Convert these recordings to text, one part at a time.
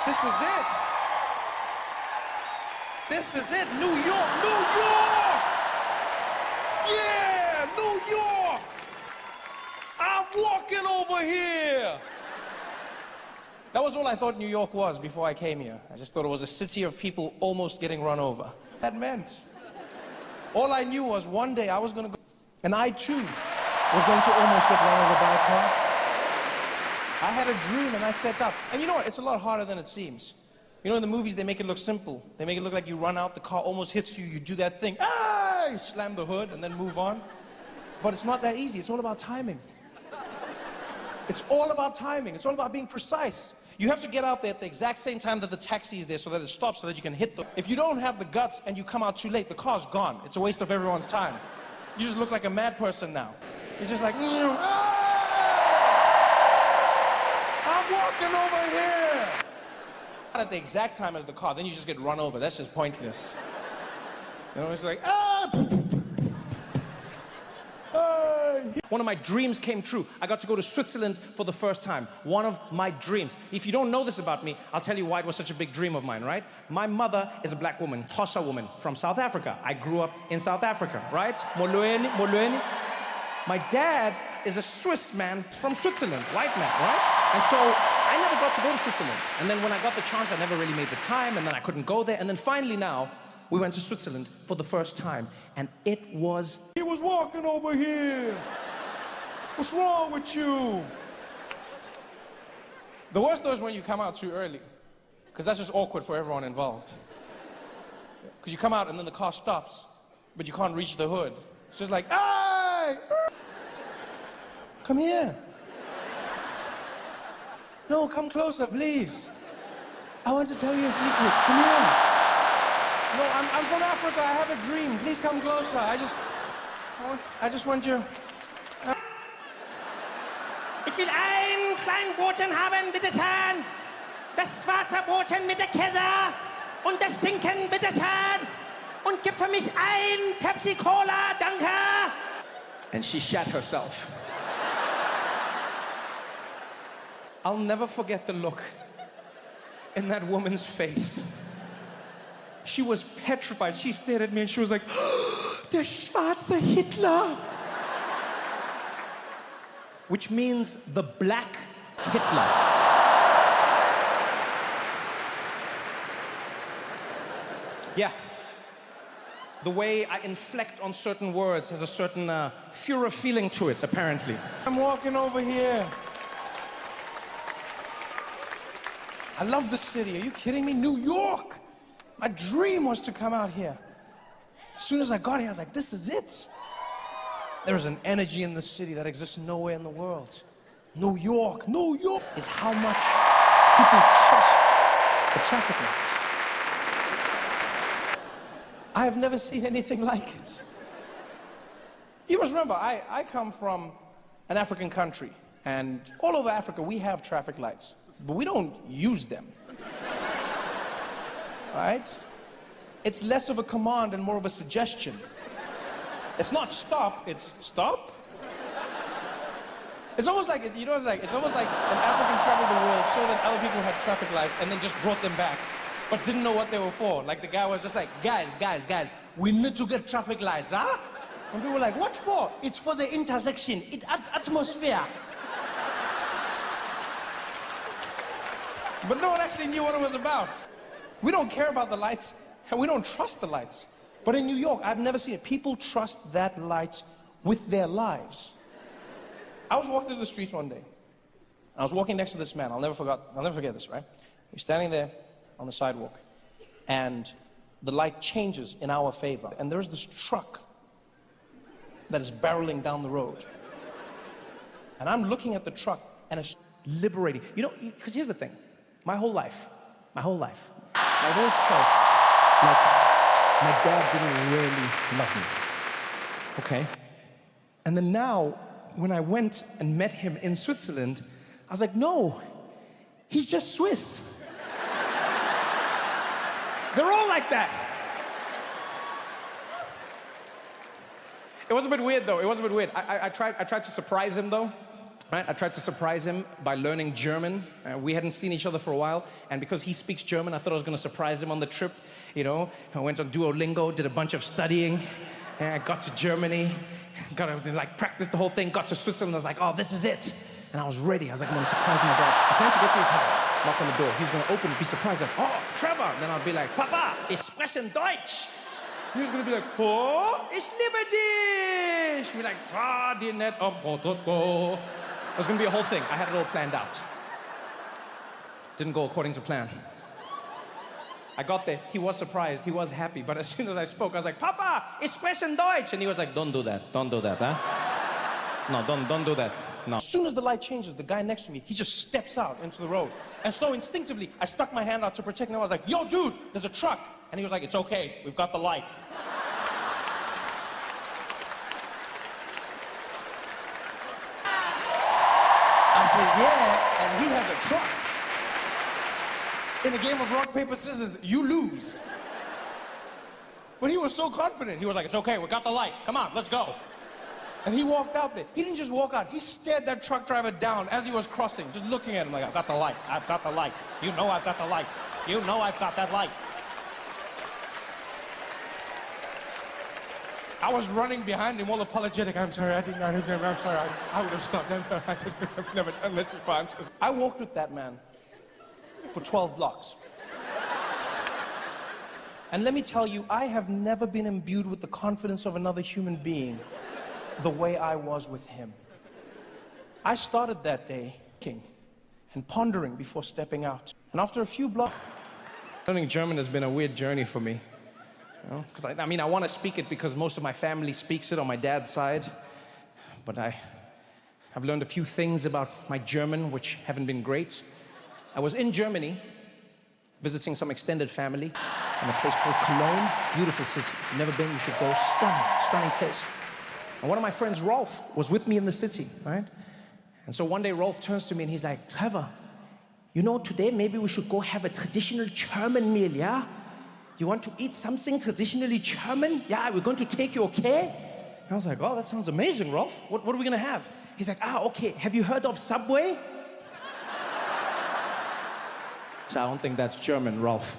This is it. This is it. New York, New York! Yeah, New York! I'm walking over here! That was all I thought New York was before I came here. I just thought it was a city of people almost getting run over. That meant, all I knew was one day I was gonna go, and I too was going to almost get run over by a car. I had a dream and I set up. And you know what? It's a lot harder than it seems. You know, in the movies, they make it look simple. They make it look like you run out, the car almost hits you, you do that thing, you slam the hood and then move on. But it's not that easy. It's all about timing. It's all about timing. It's all about being precise. You have to get out there at the exact same time that the taxi is there so that it stops so that you can hit them. If you don't have the guts and you come out too late, the car's gone. It's a waste of everyone's time. You just look like a mad person now. You're just like, I'm walking over here. Not at the exact time as the car, then you just get run over. That's just pointless. You know, it's like, One of my dreams came true. I got to go to Switzerland for the first time. One of my dreams. If you don't know this about me, I'll tell you why it was such a big dream of mine, right? My mother is a black woman, Xhosa woman, from South Africa. I grew up in South Africa, right? Molweni. My dad is a Swiss man from Switzerland, white man, right? And so I never got to go to Switzerland. And then when I got the chance, I never really made the time, and then I couldn't go there. And then finally now, we went to Switzerland for the first time, and it was... He was walking over here. What's wrong with you? The worst though is when you come out too early, because that's just awkward for everyone involved. Because you come out and then the car stops, but you can't reach the hood. It's just like, hey! Come here. No, come closer, please. I want to tell you a secret. Come here. No, I'm from Africa. I have a dream. Please come closer. I just want you. Ich will ein kleines Brotchen haben, bitte schön. Das schwarze Brotchen mit der Käse und das Schinken, bitte schön. Und gib für mich ein Pepsi Cola, danke. And she shat herself. I'll never forget the look in that woman's face. She was petrified. She stared at me and she was like, der schwarze Hitler. Which means the black Hitler. Yeah. The way I inflect on certain words has a certain Führer feeling to it, apparently. I'm walking over here. I love the city. Are you kidding me? New York! My dream was to come out here. As soon as I got here, I was like, this is it. There's an energy in the city that exists nowhere in the world. New York is how much people trust the traffic lights. I have never seen anything like it. You must remember, I come from an African country, and all over Africa we have traffic lights, but we don't use them. Right? It's less of a command and more of a suggestion. It's not stop, it's stop. It's almost like, it's almost like an African traveled the world, saw that other people had traffic lights, and then just brought them back, but didn't know what they were for. Like the guy was just like, guys, we need to get traffic lights, huh? And people were like, what for? It's for the intersection, it adds atmosphere. But no one actually knew what it was about. We don't care about the lights, and we don't trust the lights. But in New York, I've never seen it. People trust that light with their lives. I was walking through the streets one day. I was walking next to this man. I'll never forget this, right? He's standing there on the sidewalk, and the light changes in our favor. And there's this truck that is barreling down the road. And I'm looking at the truck, and it's liberating. You know, because here's the thing. My whole life, I've always felt like my dad didn't really love me, okay? And then now, when I went and met him in Switzerland, I was like, no, he's just Swiss. They're all like that. It was a bit weird though, I tried to surprise him though. Right? I tried to surprise him by learning German. We hadn't seen each other for a while, and because he speaks German, I thought I was going to surprise him on the trip. You know, I went on Duolingo, did a bunch of studying, and I got to Germany, got to like practice the whole thing, got to Switzerland, I was like, oh, this is it. And I was ready. I was like, I'm going to surprise my dad. I plan to get to his house, knock on the door. He's going to open, be surprised, like, oh, Trevor. Then I'll be like, Papa, ich spreche Deutsch. He was going to be like, oh, ich liebe dich. Be like, die net am Protocol. It was going to be a whole thing. I had it all planned out. Didn't go according to plan. I got there. He was surprised. He was happy. But as soon as I spoke, I was like, Papa, ich spreche Deutsch. And he was like, don't do that. Don't do that, huh? No, don't do that. No. As soon as the light changes, the guy next to me, he just steps out into the road. And so instinctively, I stuck my hand out to protect him. I was like, yo, dude, there's a truck. And he was like, it's okay. We've got the light. I said, yeah, and he has a truck. In a game of rock, paper, scissors, you lose. But he was so confident. He was like, it's okay, we got the light. Come on, let's go. And he walked out there. He didn't just walk out. He stared that truck driver down as he was crossing, just looking at him like, I've got the light. I've got the light. You know I've got the light. You know I've got that light. I was running behind him all apologetic. I'm sorry, I'm sorry. I would have stopped. I've never done this before. I walked with that man for 12 blocks. And let me tell you, I have never been imbued with the confidence of another human being the way I was with him. I started that day thinking and pondering before stepping out. And after a few blocks, learning German has been a weird journey for me. You know? Because I want to speak it because most of my family speaks it on my dad's side. But I've learned a few things about my German which haven't been great. I was in Germany visiting some extended family in a place called Cologne. Beautiful city. Never been, you should go. Stunning place. And one of my friends, Rolf, was with me in the city, right? And so one day Rolf turns to me and he's like, Trevor, you know, today maybe we should go have a traditional German meal, yeah? You want to eat something traditionally German? Yeah, we're going to take you, okay? And I was like, oh, that sounds amazing, Rolf. What are we going to have? He's like, okay, have you heard of Subway? So I don't think that's German, Rolf.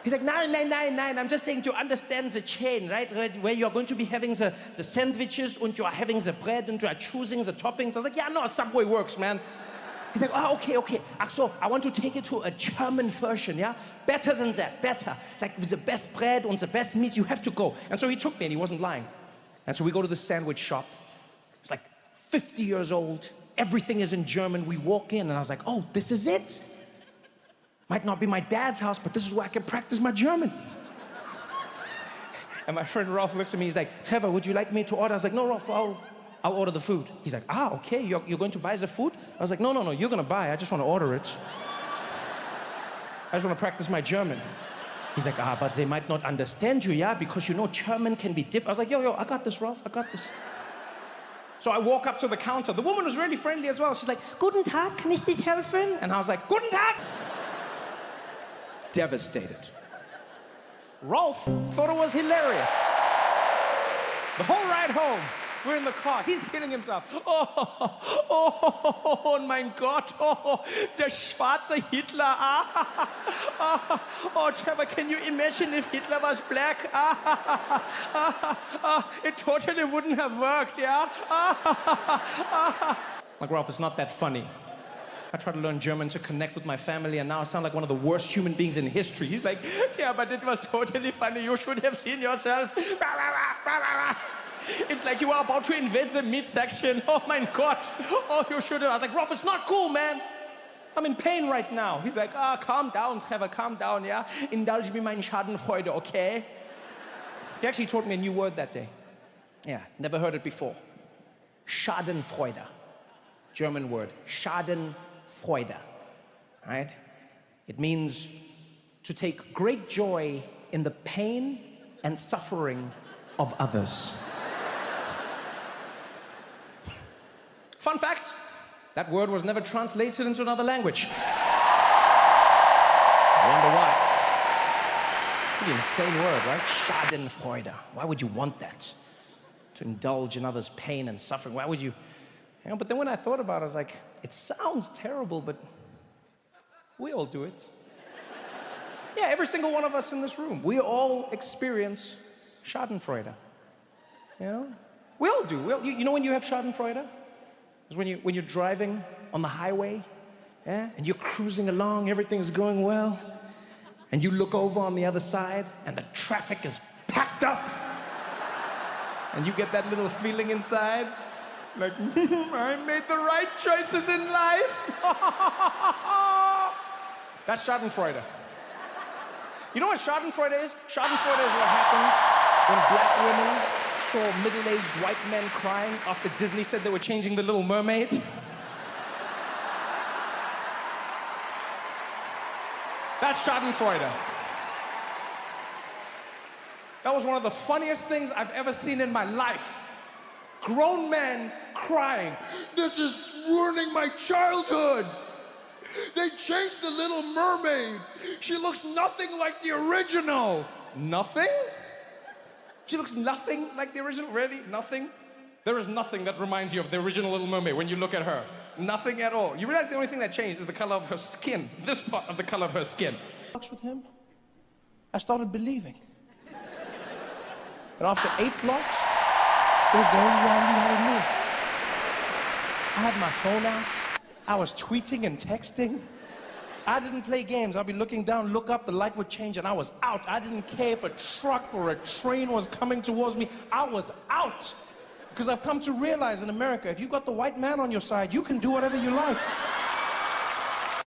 He's like, nine, I'm just saying to understand the chain, right? Where you're going to be having the sandwiches and you're having the bread and you're choosing the toppings. I was like, yeah, no, Subway works, man. He's like, okay. So I want to take it to a German version, yeah? Better than that, better. Like with the best bread and the best meat, you have to go. And so he took me and he wasn't lying. And so we go to the sandwich shop. It's like 50 years old. Everything is in German. We walk in and I was like, oh, this is it. Might not be my dad's house, but this is where I can practice my German. And my friend Rolf looks at me, he's like, Trevor, would you like me to order? I was like, no, Rolf, I'll order the food. He's like, okay, you're going to buy the food? I was like, no, you're going to buy. I just want to order it. I just want to practice my German. He's like, but they might not understand you, yeah? Because you know German can be different. I was like, yo, I got this, Rolf, I got this. So I walk up to the counter. The woman was really friendly as well. She's like, Guten Tag, kann ich dich helfen? And I was like, Guten Tag! Devastated. Rolf thought it was hilarious. The whole ride home, we're in the car, he's killing himself. Oh mein Gott, der schwarze Hitler. Oh, Trevor, can you imagine if Hitler was black? It totally wouldn't have worked, yeah? Like, Rolf, it's not that funny. I try to learn German to connect with my family, and now I sound like one of the worst human beings in history. He's like, yeah, but it was totally funny. You should have seen yourself. It's like you were about to invade the meat section. Oh, my God. Oh, you should have. I was like, Rolf, it's not cool, man. I'm in pain right now. He's like, calm down, Trevor, calm down, yeah? Indulge me meine Schadenfreude, okay? He actually taught me a new word that day. Yeah, never heard it before. Schadenfreude. German word. Schadenfreude. Right? It means to take great joy in the pain and suffering of others. Fun fact, that word was never translated into another language. I wonder why. Pretty insane word, right? Schadenfreude. Why would you want that? To indulge in others' pain and suffering. Why would you? You know, but then when I thought about it, I was like, it sounds terrible, but we all do it. Yeah, every single one of us in this room, we all experience Schadenfreude. You know? We all do. You know when you have Schadenfreude? It's when you're driving on the highway, yeah? And you're cruising along, everything's going well, and you look over on the other side, and the traffic is packed up. And you get that little feeling inside, like, I made the right choices in life. That's Schadenfreude. You know what Schadenfreude is? Schadenfreude is what happened when black women saw middle-aged white men crying after Disney said they were changing The Little Mermaid. That's Schadenfreude. That was one of the funniest things I've ever seen in my life. Grown men crying. This is ruining my childhood. They changed The Little Mermaid. She looks nothing like the original. Nothing? She looks nothing like the original? Really? Nothing? There is nothing that reminds you of the original Little Mermaid when you look at her. Nothing at all. You realize the only thing that changed is the color of her skin. This part of the color of her skin. With him, I started believing. And after 8 blocks, it was the only way I knew how to live. I had my phone out. I was tweeting and texting. I didn't play games. I'd be looking down, look up, the light would change, and I was out. I didn't care if a truck or a train was coming towards me. I was out. Because I've come to realize in America, if you've got the white man on your side, you can do whatever you like.